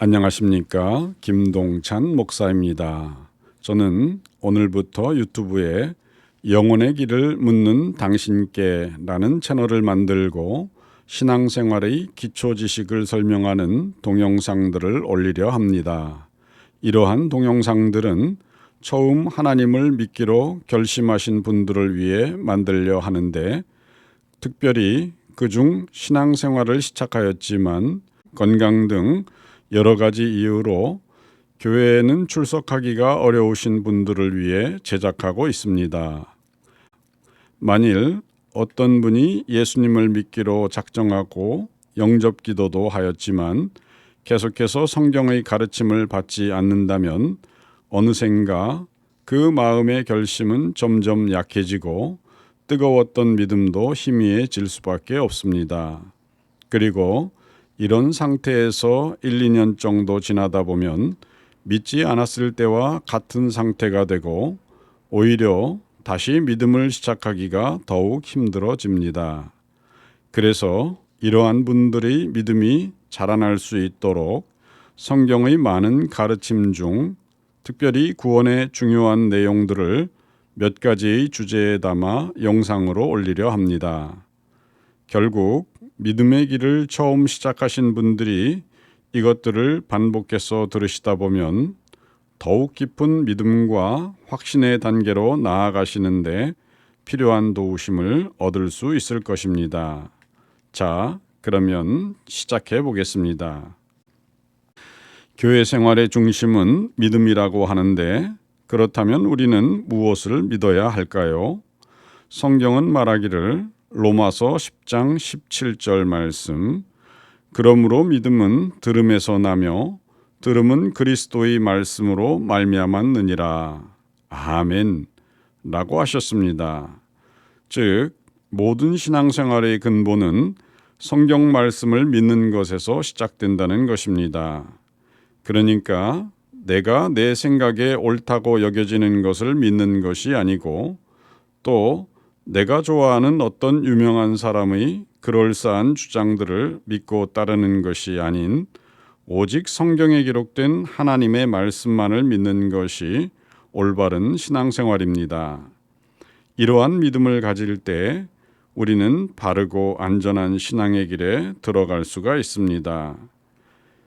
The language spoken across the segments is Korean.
안녕하십니까? 김동찬 목사입니다. 저는 오늘부터 유튜브에 영혼의 길을 묻는 당신께 라는 채널을 만들고 신앙생활의 기초 지식을 설명하는 동영상들을 올리려 합니다. 이러한 동영상들은 처음 하나님을 믿기로 결심하신 분들을 위해 만들려 하는데, 특별히 그중 신앙생활을 시작하였지만 건강 등 여러 가지 이유로 교회에는 출석하기가 어려우신 분들을 위해 제작하고 있습니다. 만일 어떤 분이 예수님을 믿기로 작정하고 영접 기도도 하였지만 계속해서 성경의 가르침을 받지 않는다면 어느샌가 그 마음의 결심은 점점 약해지고 뜨거웠던 믿음도 희미해질 수밖에 없습니다. 그리고 이런 상태에서 1, 2년 정도 지나다 보면 믿지 않았을 때와 같은 상태가 되고 오히려 다시 믿음을 시작하기가 더욱 힘들어집니다. 그래서 이러한 분들의 믿음이 자라날 수 있도록 성경의 많은 가르침 중 특별히 구원의 중요한 내용들을 몇 가지의 주제에 담아 영상으로 올리려 합니다. 결국 믿음의 길을 처음 시작하신 분들이 이것들을 반복해서 들으시다 보면 더욱 깊은 믿음과 확신의 단계로 나아가시는데 필요한 도우심을 얻을 수 있을 것입니다. 자, 그러면 시작해 보겠습니다. 교회 생활의 중심은 믿음이라고 하는데, 그렇다면 우리는 무엇을 믿어야 할까요? 성경은 말하기를 로마서 10장 17절 말씀, 그러므로 믿음은 들음에서 나며 들음은 그리스도의 말씀으로 말미암았느니라. 아멘 라고 하셨습니다. 즉 모든 신앙생활의 근본은 성경 말씀을 믿는 것에서 시작된다는 것입니다. 그러니까 내가 내 생각에 옳다고 여겨지는 것을 믿는 것이 아니고, 또 내가 좋아하는 어떤 유명한 사람의 그럴싸한 주장들을 믿고 따르는 것이 아닌 오직 성경에 기록된 하나님의 말씀만을 믿는 것이 올바른 신앙생활입니다. 이러한 믿음을 가질 때 우리는 바르고 안전한 신앙의 길에 들어갈 수가 있습니다.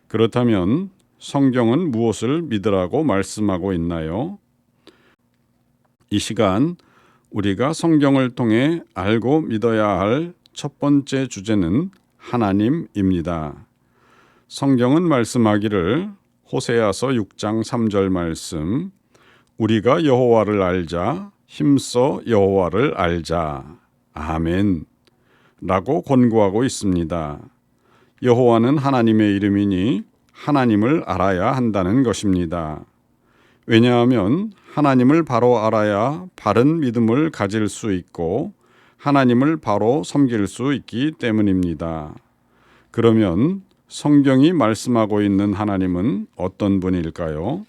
그렇다면 성경은 무엇을 믿으라고 말씀하고 있나요? 이 시간 우리가 성경을 통해 알고 믿어야 할 첫 번째 주제는 하나님입니다. 성경은 말씀하기를 호세아서 6장 3절 말씀, 우리가 여호와를 알자, 힘써 여호와를 알자. 아멘 라고 권고하고 있습니다. 여호와는 하나님의 이름이니 하나님을 알아야 한다는 것입니다. 왜냐하면 하나님을 바로 알아야 바른 믿음을 가질 수 있고 하나님을 바로 섬길 수 있기 때문입니다. 그러면 성경이 말씀하고 있는 하나님은 어떤 분일까요?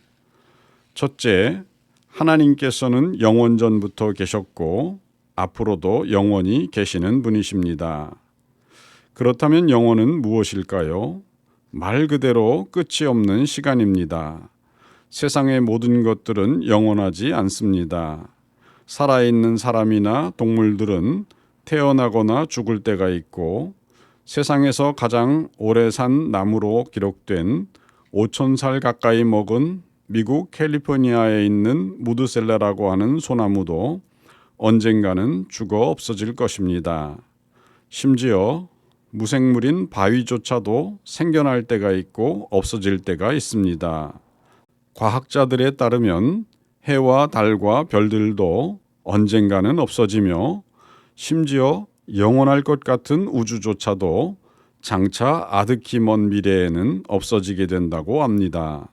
첫째, 하나님께서는 영원전부터 계셨고 앞으로도 영원히 계시는 분이십니다. 그렇다면 영원은 무엇일까요? 말 그대로 끝이 없는 시간입니다. 세상의 모든 것들은 영원하지 않습니다. 살아있는 사람이나 동물들은 태어나거나 죽을 때가 있고, 세상에서 가장 오래 산 나무로 기록된 5,000살 가까이 먹은 미국 캘리포니아에 있는 무드셀라라고 하는 소나무도 언젠가는 죽어 없어질 것입니다. 심지어 무생물인 바위조차도 생겨날 때가 있고 없어질 때가 있습니다. 과학자들에 따르면 해와 달과 별들도 언젠가는 없어지며 심지어 영원할 것 같은 우주조차도 장차 아득히 먼 미래에는 없어지게 된다고 합니다.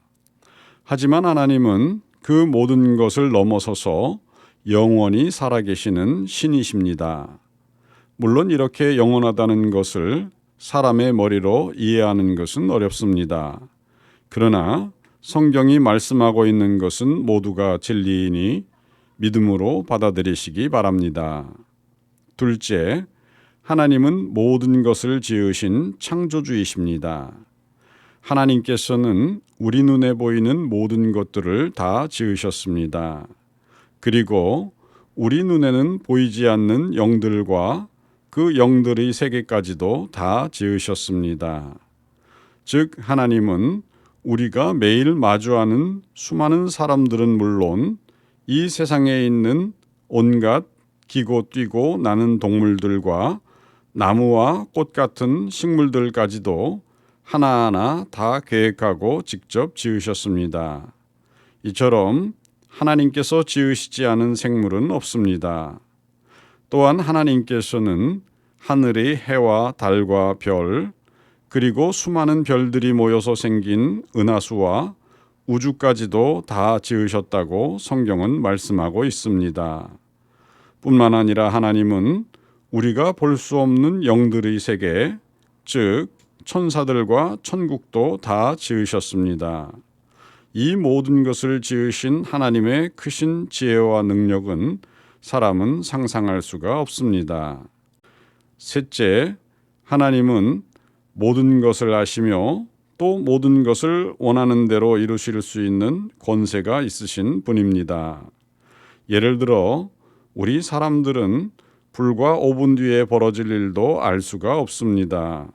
하지만 하나님은 그 모든 것을 넘어서서 영원히 살아계시는 신이십니다. 물론 이렇게 영원하다는 것을 사람의 머리로 이해하는 것은 어렵습니다. 그러나 성경이 말씀하고 있는 것은 모두가 진리이니 믿음으로 받아들이시기 바랍니다. 둘째, 하나님은 모든 것을 지으신 창조주이십니다. 하나님께서는 우리 눈에 보이는 모든 것들을 다 지으셨습니다. 그리고 우리 눈에는 보이지 않는 영들과 그 영들의 세계까지도 다 지으셨습니다. 즉 하나님은 우리가 매일 마주하는 수많은 사람들은 물론 이 세상에 있는 온갖 기고 뛰고 나는 동물들과 나무와 꽃 같은 식물들까지도 하나하나 다 계획하고 직접 지으셨습니다. 이처럼 하나님께서 지으시지 않은 생물은 없습니다. 또한 하나님께서는 하늘의 해와 달과 별, 그리고 수많은 별들이 모여서 생긴 은하수와 우주까지도 다 지으셨다고 성경은 말씀하고 있습니다. 뿐만 아니라 하나님은 우리가 볼 수 없는 영들의 세계, 즉 천사들과 천국도 다 지으셨습니다. 이 모든 것을 지으신 하나님의 크신 지혜와 능력은 사람은 상상할 수가 없습니다. 셋째, 하나님은 모든 것을 아시며 또 모든 것을 원하는 대로 이루실 수 있는 권세가 있으신 분입니다. 예를 들어 우리 사람들은 불과 5분 뒤에 벌어질 일도 알 수가 없습니다.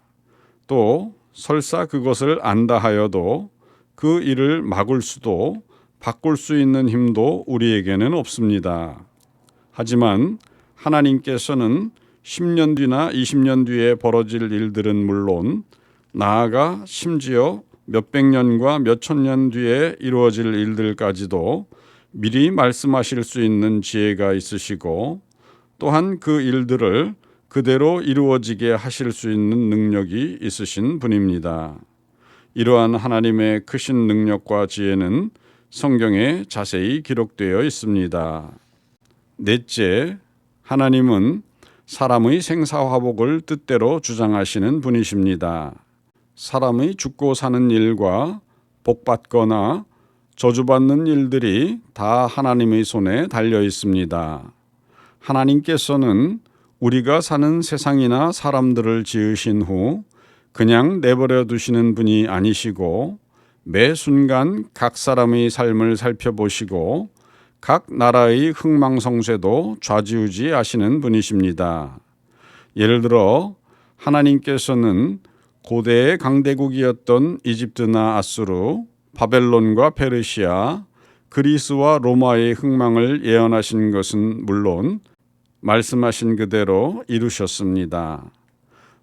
또 설사 그것을 안다 하여도 그 일을 막을 수도 바꿀 수 있는 힘도 우리에게는 없습니다. 하지만 하나님께서는 10년 뒤나 20년 뒤에 벌어질 일들은 물론 나아가 심지어 몇백 년과 몇천 년 뒤에 이루어질 일들까지도 미리 말씀하실 수 있는 지혜가 있으시고 또한 그 일들을 그대로 이루어지게 하실 수 있는 능력이 있으신 분입니다. 이러한 하나님의 크신 능력과 지혜는 성경에 자세히 기록되어 있습니다. 넷째, 하나님은 사람의 생사화복을 뜻대로 주장하시는 분이십니다. 사람의 죽고 사는 일과 복받거나 저주받는 일들이 다 하나님의 손에 달려 있습니다. 하나님께서는 우리가 사는 세상이나 사람들을 지으신 후 그냥 내버려 두시는 분이 아니시고 매 순간 각 사람의 삶을 살펴보시고 각 나라의 흥망성쇠도 좌지우지하시는 분이십니다. 예를 들어 하나님께서는 고대의 강대국이었던 이집트나 아수르, 바벨론과 페르시아, 그리스와 로마의 흥망을 예언하신 것은 물론 말씀하신 그대로 이루셨습니다.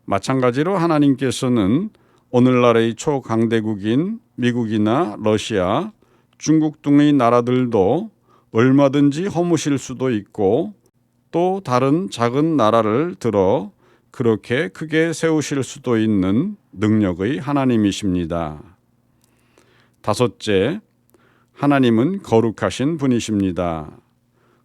마찬가지로 하나님께서는 오늘날의 초강대국인 미국이나 러시아, 중국 등의 나라들도 얼마든지 허무실 수도 있고 또 다른 작은 나라를 들어 그렇게 크게 세우실 수도 있는 능력의 하나님이십니다. 다섯째, 하나님은 거룩하신 분이십니다.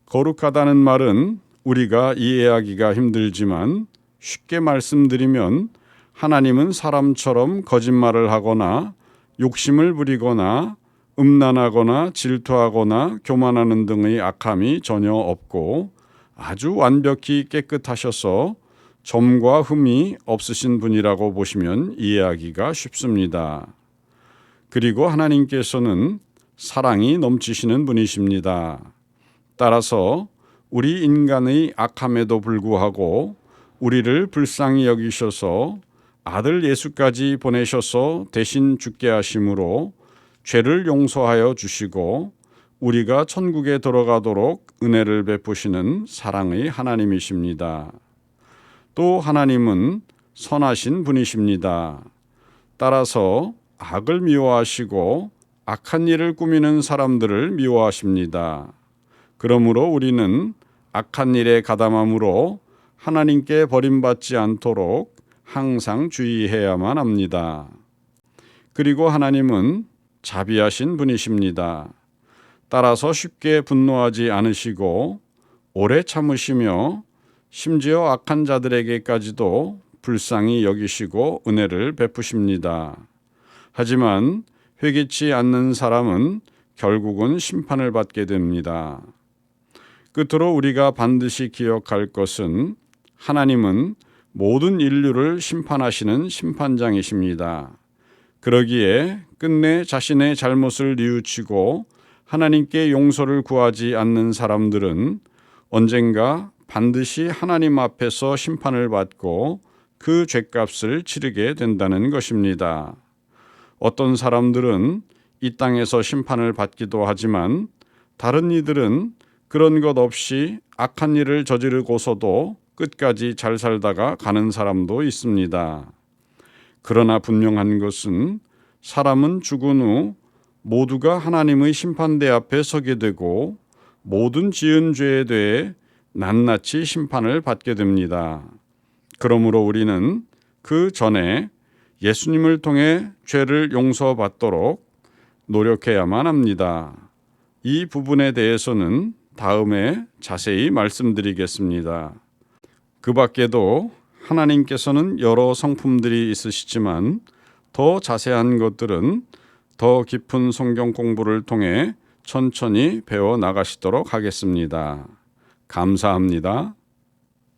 거룩하다는 말은 우리가 이해하기가 힘들지만 쉽게 말씀드리면 하나님은 사람처럼 거짓말을 하거나 욕심을 부리거나 음란하거나 질투하거나 교만하는 등의 악함이 전혀 없고 아주 완벽히 깨끗하셔서 점과 흠이 없으신 분이라고 보시면 이해하기가 쉽습니다. 그리고 하나님께서는 사랑이 넘치시는 분이십니다. 따라서 우리 인간의 악함에도 불구하고 우리를 불쌍히 여기셔서 아들 예수까지 보내셔서 대신 죽게 하심으로 죄를 용서하여 주시고 우리가 천국에 들어가도록 은혜를 베푸시는 사랑의 하나님이십니다. 또 하나님은 선하신 분이십니다. 따라서 악을 미워하시고 악한 일을 꾸미는 사람들을 미워하십니다. 그러므로 우리는 악한 일에 가담함으로 하나님께 버림받지 않도록 항상 주의해야만 합니다. 그리고 하나님은 자비하신 분이십니다. 따라서 쉽게 분노하지 않으시고 오래 참으시며 심지어 악한 자들에게까지도 불쌍히 여기시고 은혜를 베푸십니다. 하지만 회개치 않는 사람은 결국은 심판을 받게 됩니다. 끝으로 우리가 반드시 기억할 것은 하나님은 모든 인류를 심판하시는 심판장이십니다. 그러기에 끝내 자신의 잘못을 뉘우치고 하나님께 용서를 구하지 않는 사람들은 언젠가 반드시 하나님 앞에서 심판을 받고 그 죄값을 치르게 된다는 것입니다. 어떤 사람들은 이 땅에서 심판을 받기도 하지만 다른 이들은 그런 것 없이 악한 일을 저지르고서도 끝까지 잘 살다가 가는 사람도 있습니다. 그러나 분명한 것은 사람은 죽은 후 모두가 하나님의 심판대 앞에 서게 되고 모든 지은 죄에 대해 낱낱이 심판을 받게 됩니다. 그러므로 우리는 그 전에 예수님을 통해 죄를 용서받도록 노력해야만 합니다. 이 부분에 대해서는 다음에 자세히 말씀드리겠습니다. 그 밖에도 하나님께서는 여러 성품들이 있으시지만 더 자세한 것들은 더 깊은 성경 공부를 통해 천천히 배워 나가시도록 하겠습니다. 감사합니다.